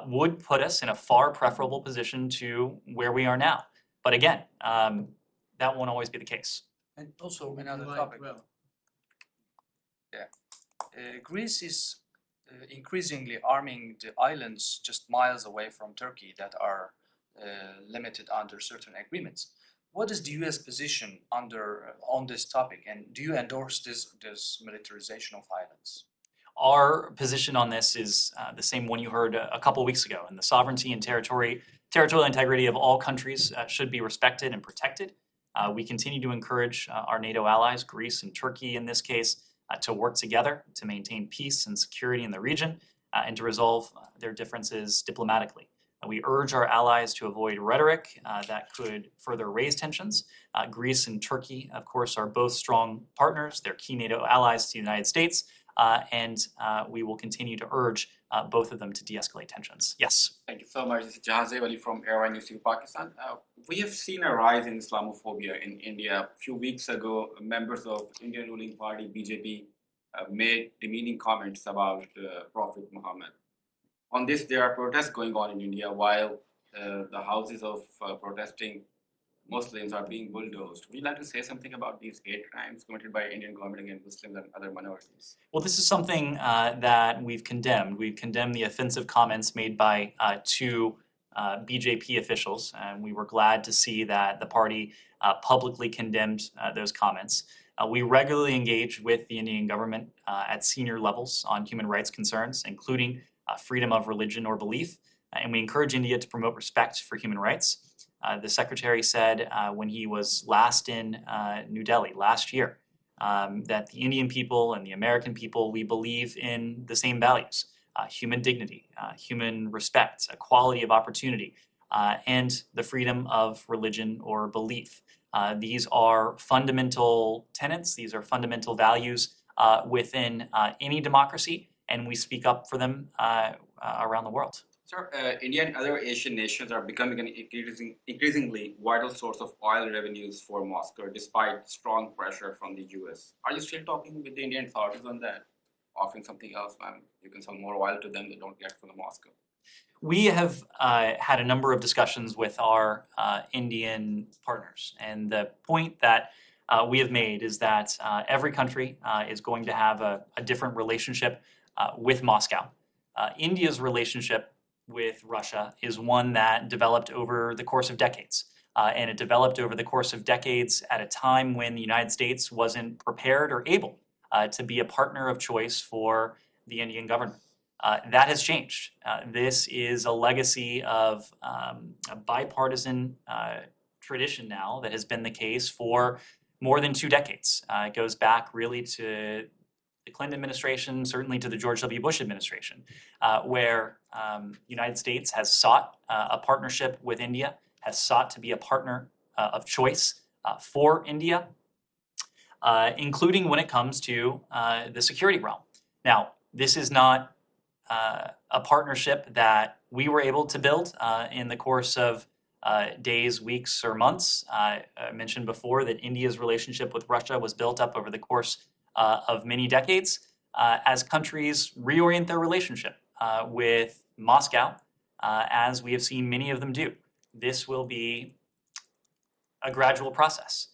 would put us in a far preferable position to where we are now. But again, that won't always be the case.
And also another topic. Greece is increasingly arming the islands just miles away from Turkey that are limited under certain agreements. What is the U.S. position on this topic, and do you endorse this militarization of islands?
Our position on this is the same one you heard a couple weeks ago, and the sovereignty and territorial integrity of all countries should be respected and protected. We continue to encourage our NATO allies, Greece and Turkey in this case, to work together to maintain peace and security in the region and to resolve their differences diplomatically. We urge our allies to avoid rhetoric that could further raise tensions. Greece and Turkey, of course, are both strong partners. They're key NATO allies to the United States, and we will continue to urge both of them to de-escalate tensions. Yes?
Thank you so much. This is Jahazeb Ali from Airline News in Pakistan. We have seen a rise in Islamophobia in India. A few weeks ago, members of Indian ruling party BJP made demeaning comments about Prophet Muhammad. On this, there are protests going on in India while the houses of protesting Muslims are being bulldozed. Would you like to say something about these hate crimes committed by Indian government against Muslims and other minorities?
Well, this is something that we've condemned. We've condemned the offensive comments made by two BJP officials, and we were glad to see that the party publicly condemned those comments. We regularly engage with the Indian government at senior levels on human rights concerns, including freedom of religion or belief, and we encourage India to promote respect for human rights. The Secretary said when he was last in New Delhi last year that the Indian people and the American people, we believe in the same values, human dignity, human respect, equality of opportunity, and the freedom of religion or belief. These are fundamental tenets, these are fundamental values within any democracy, and we speak up for them around the world.
Sir, India and other Asian nations are becoming an increasingly vital source of oil revenues for Moscow, despite strong pressure from the US. Are you still talking with the Indian authorities on that? Offering something else, you can sell more oil to them they don't get from the Moscow.
We have had a number of discussions with our Indian partners, and the point that we have made is that every country is going to have a different relationship with Moscow. India's relationship with Russia is one that developed over the course of decades. And it developed over the course of decades at a time when the United States wasn't prepared or able to be a partner of choice for the Indian government. That has changed. This is a legacy of a bipartisan tradition now that has been the case for more than 2 decades. It goes back really to the Clinton administration, certainly to the George W. Bush administration, where the United States has sought a partnership with India, has sought to be a partner of choice for India, including when it comes to the security realm. Now, this is not a partnership that we were able to build in the course of days, weeks, or months. I mentioned before that India's relationship with Russia was built up over the course of many decades as countries reorient their relationship with Moscow, as we have seen many of them do. This will be a gradual process.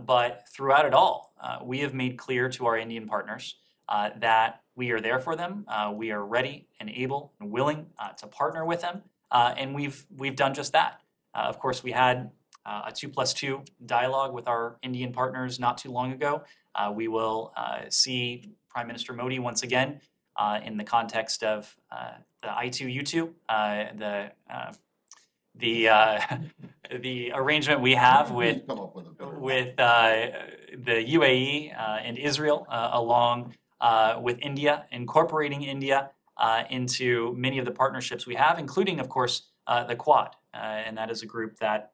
But throughout it all, we have made clear to our Indian partners that we are there for them. We are ready and able and willing to partner with them, and we've done just that. Of course, we had a 2+2 dialogue with our Indian partners not too long ago. We will see Prime Minister Modi once again in the context of the I2U2, the arrangement we have with the UAE and Israel, along with India, incorporating India into many of the partnerships we have, including, of course, the Quad. And that is a group that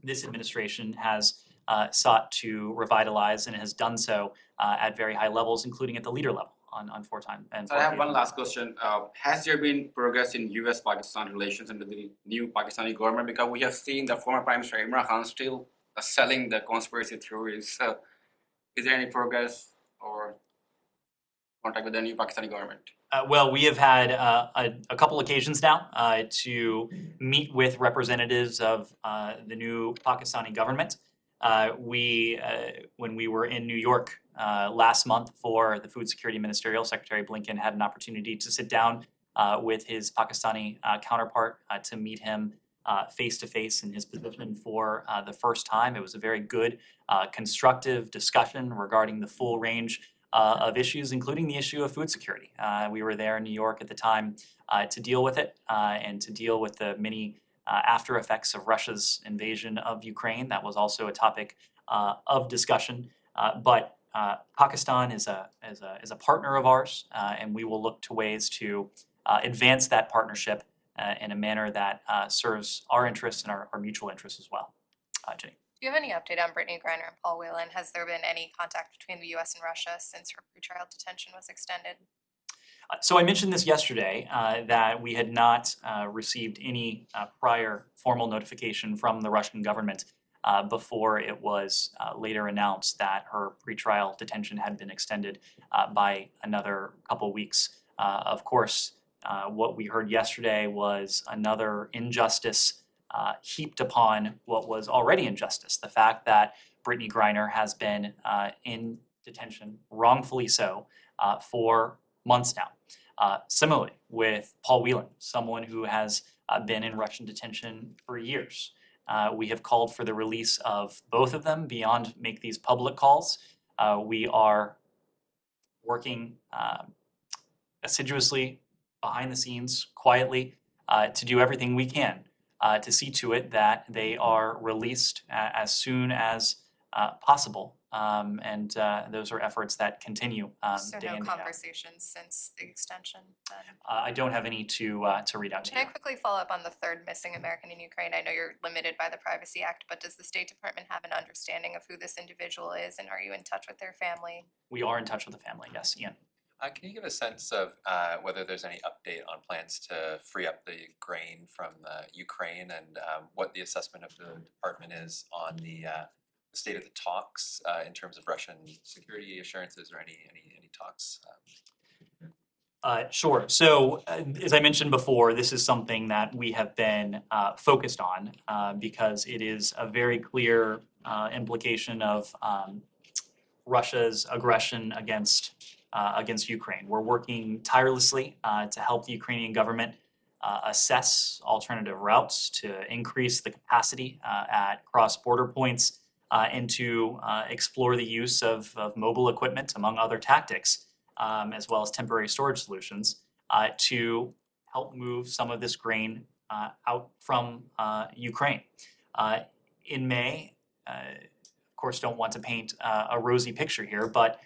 this administration has sought to revitalize and has done so at very high levels, including at the leader level on 4 times.
So I have one last question. Has there been progress in US-Pakistan relations under the new Pakistani government? Because we have seen the former Prime Minister Imran Khan still selling the conspiracy theories. So is there any progress or contact with the new Pakistani government?
Well, we have had a couple occasions now to meet with representatives of the new Pakistani government. When we were in New York last month for the Food Security Ministerial, Secretary Blinken had an opportunity to sit down with his Pakistani counterpart to meet him face-to-face in his position for the first time. It was a very good, constructive discussion regarding the full range of issues, including the issue of food security. We were there in New York at the time to deal with it and to deal with the many after effects of Russia's invasion of Ukraine. That was also a topic of discussion. But Pakistan is a partner of ours, and we will look to ways to advance that partnership in a manner that serves our interests and our mutual interests as well. Jenny.
Do you have any update on Brittany Griner and Paul Whelan? Has there been any contact between the US and Russia since her pretrial detention was extended?
So I mentioned this yesterday, that we had not received any prior formal notification from the Russian government before it was later announced that her pretrial detention had been extended by another couple weeks. Of course, what we heard yesterday was another injustice heaped upon what was already injustice. The fact that Brittany Griner has been in detention, wrongfully so, for months now. Similarly, with Paul Whelan, someone who has been in Russian detention for years. We have called for the release of both of them beyond make these public calls. We are working assiduously behind the scenes, quietly, to do everything we can to see to it that they are released as soon as possible. And those are efforts that continue
So
day
no
in, day out.
conversations since the extension then?
I don't have any to read out to
Can
you.
I quickly follow up on the third missing American in Ukraine? I know you're limited by the Privacy Act, but does the State Department have an understanding of who this individual is, and are you in touch with their family?
We are in touch with the family, yes, Ian.
Can you give a sense of whether there's any update on plans to free up the grain from Ukraine and what the assessment of the department is on the state of the talks in terms of Russian security assurances or any talks?
Sure. So as I mentioned before, this is something that we have been focused on because it is a very clear implication of Russia's aggression against Ukraine. We're working tirelessly to help the Ukrainian government assess alternative routes to increase the capacity at cross-border points and to explore the use of mobile equipment, among other tactics, as well as temporary storage solutions to help move some of this grain out from Ukraine. In May, of course, don't want to paint a rosy picture here, but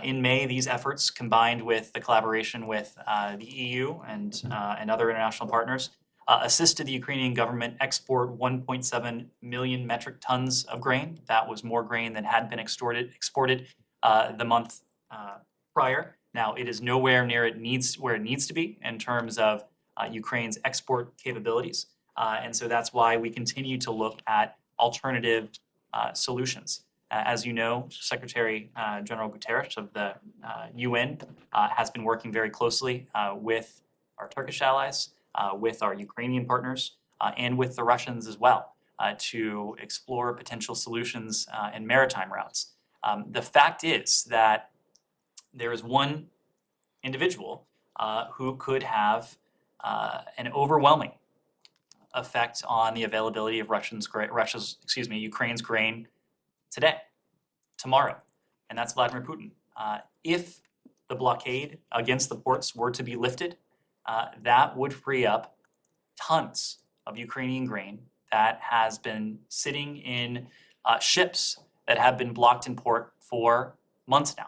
in May, these efforts, combined with the collaboration with the EU and other international partners, assisted the Ukrainian government export 1.7 million metric tons of grain. That was more grain than had been exported the month prior. Now, it is nowhere near where it needs to be in terms of Ukraine's export capabilities. And so that's why we continue to look at alternative solutions. As you know, Secretary General Guterres of the UN has been working very closely with our Turkish allies, with our Ukrainian partners, and with the Russians as well to explore potential solutions in maritime routes. The fact is that there is one individual who could have an overwhelming effect on the availability of Ukraine's grain today, tomorrow, and that's Vladimir Putin. If the blockade against the ports were to be lifted, that would free up tons of Ukrainian grain that has been sitting in ships that have been blocked in port for months now.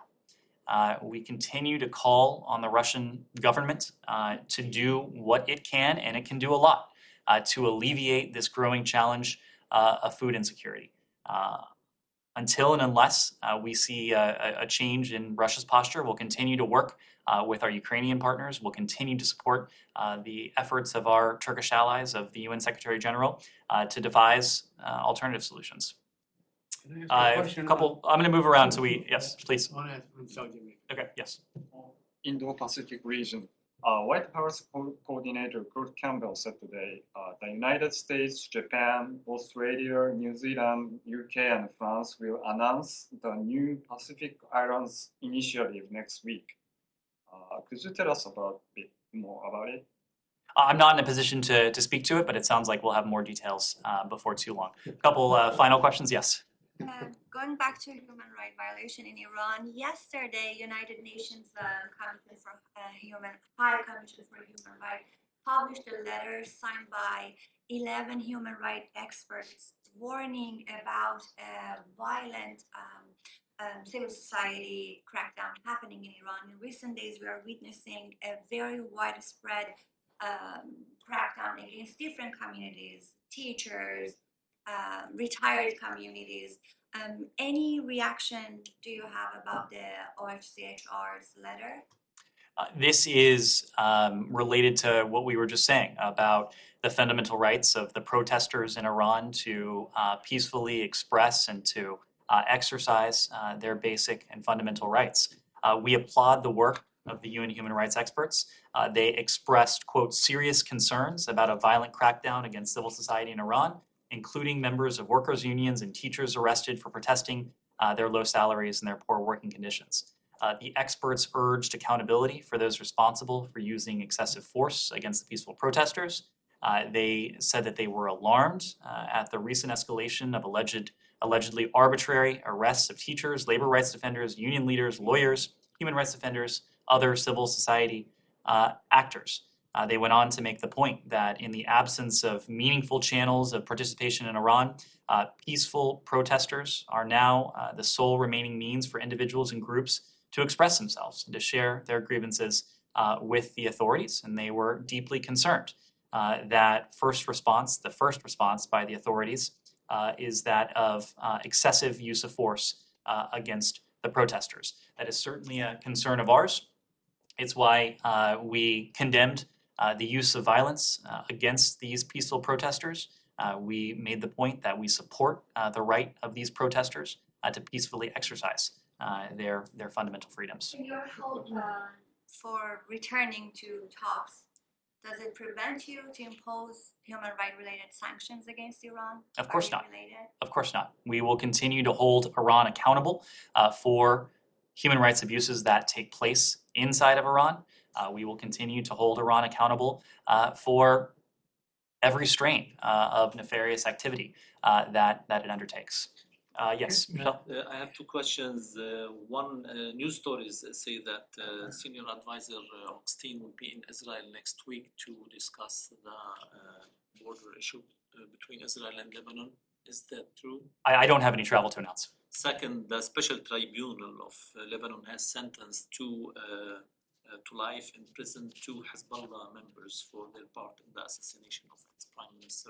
We continue to call on the Russian government to do what it can, and it can do a lot, to alleviate this growing challenge of food insecurity. Until and unless we see a change in Russia's posture, we'll continue to work with our Ukrainian partners. We'll continue to support the efforts of our Turkish allies, of the UN Secretary General, to devise alternative solutions.
Can I ask you a question?
I'm going to move around so yes, please.
I'm Saudi Arabia.
Okay, yes.
Indo-Pacific region. White House Coordinator Kurt Campbell said today, the United States, Japan, Australia, New Zealand, UK, and France will announce the new Pacific Islands Initiative next week. Could you tell us a bit more about it?
I'm not in a position to speak to it, but it sounds like we'll have more details before too long. A couple final questions, yes.
Going back to human rights violation in Iran, yesterday United Nations High Commission for Human Rights published a letter signed by 11 human rights experts warning about a violent civil society crackdown happening in Iran. In recent days, we are witnessing a very widespread crackdown against different communities, teachers, retired communities. Any reaction do you have about the OHCHR's letter?
This is related to what we were just saying about the fundamental rights of the protesters in Iran to peacefully express and to exercise their basic and fundamental rights. We applaud the work of the UN human rights experts. They expressed, quote, serious concerns about a violent crackdown against civil society in Iran, including members of workers' unions and teachers arrested for protesting their low salaries and their poor working conditions. The experts urged accountability for those responsible for using excessive force against the peaceful protesters. They said that they were alarmed at the recent escalation of allegedly arbitrary arrests of teachers, labor rights defenders, union leaders, lawyers, human rights defenders, other civil society actors. They went on to make the point that in the absence of meaningful channels of participation in Iran, peaceful protesters are now the sole remaining means for individuals and groups to express themselves and to share their grievances with the authorities. And they were deeply concerned that the first response by the authorities is that of excessive use of force against the protesters. That is certainly a concern of ours. It's why we condemned the use of violence against these peaceful protesters. We made the point that we support the right of these protesters to peacefully exercise their fundamental freedoms.
In your hope for returning to talks, does it prevent you to impose human rights related sanctions against Iran?
Of course
Are
not.
you related?
Of course not. We will continue to hold Iran accountable for human rights abuses that take place inside of Iran. We will continue to hold Iran accountable for every strain of nefarious activity that it undertakes. Yes, Michelle?
I have two questions. One, news stories say that Senior Advisor Augustine will be in Israel next week to discuss the border issue between Israel and Lebanon. Is that true?
I don't have any travel to announce.
Second, the Special Tribunal of Lebanon has sentenced to life in prison two Hezbollah members for their part in the assassination of its Prime Minister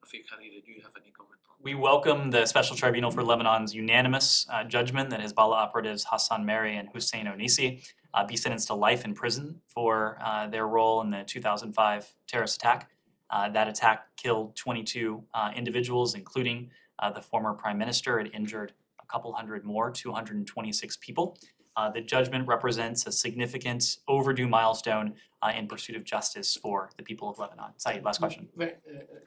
Rafiq Hariri. Do you have any comment on that?
We welcome the Special Tribunal for Lebanon's unanimous judgment that Hezbollah operatives Hassan Meri and Hussein Onisi be sentenced to life in prison for their role in the 2005 terrorist attack. That attack killed 22 individuals, including the former prime minister. It injured a couple hundred more, 226 people. The judgment represents a significant overdue milestone in pursuit of justice for the people of Lebanon. Saeed, last question.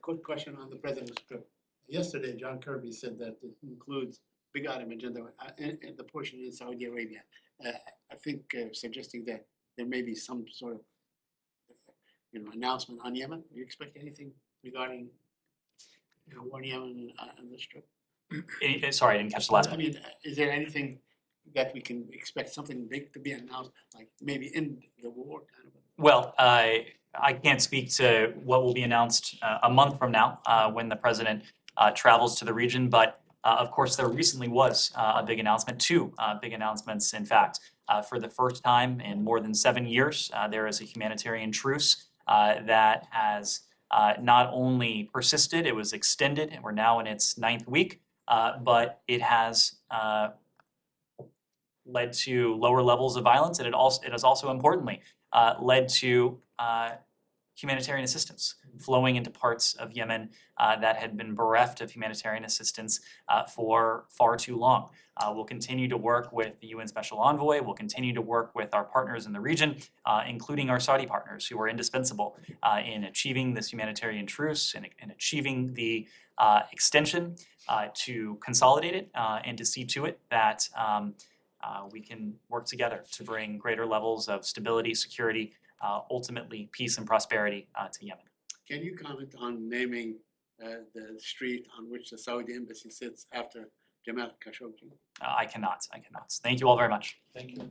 Quick question on the president's trip. Yesterday, John Kirby said that it includes big item agenda in the portion in Saudi Arabia. I think suggesting that there may be some sort of announcement on Yemen. Do you expect anything regarding war in Yemen on this trip?
Sorry, I didn't catch the last
I
one.
mean, is there anything that we can expect something big to be announced, like maybe in the war kind of?
Well, I can't speak to what will be announced a month from now when the president travels to the region, but of course there recently was a big announcement, two big announcements in fact. For the first time in more than 7 years, there is a humanitarian truce that has not only persisted, it was extended, and we're now in its 9th week, but it has led to lower levels of violence, and it has also importantly led to humanitarian assistance flowing into parts of Yemen that had been bereft of humanitarian assistance for far too long. We'll continue to work with the UN Special Envoy. We'll continue to work with our partners in the region, including our Saudi partners, who are indispensable in achieving this humanitarian truce and achieving the extension to consolidate it and to see to it that we can work together to bring greater levels of stability, security, ultimately peace and prosperity to Yemen.
Can you comment on naming the street on which the Saudi embassy sits after Jamal Khashoggi?
I cannot. Thank you all very much.
Thank you.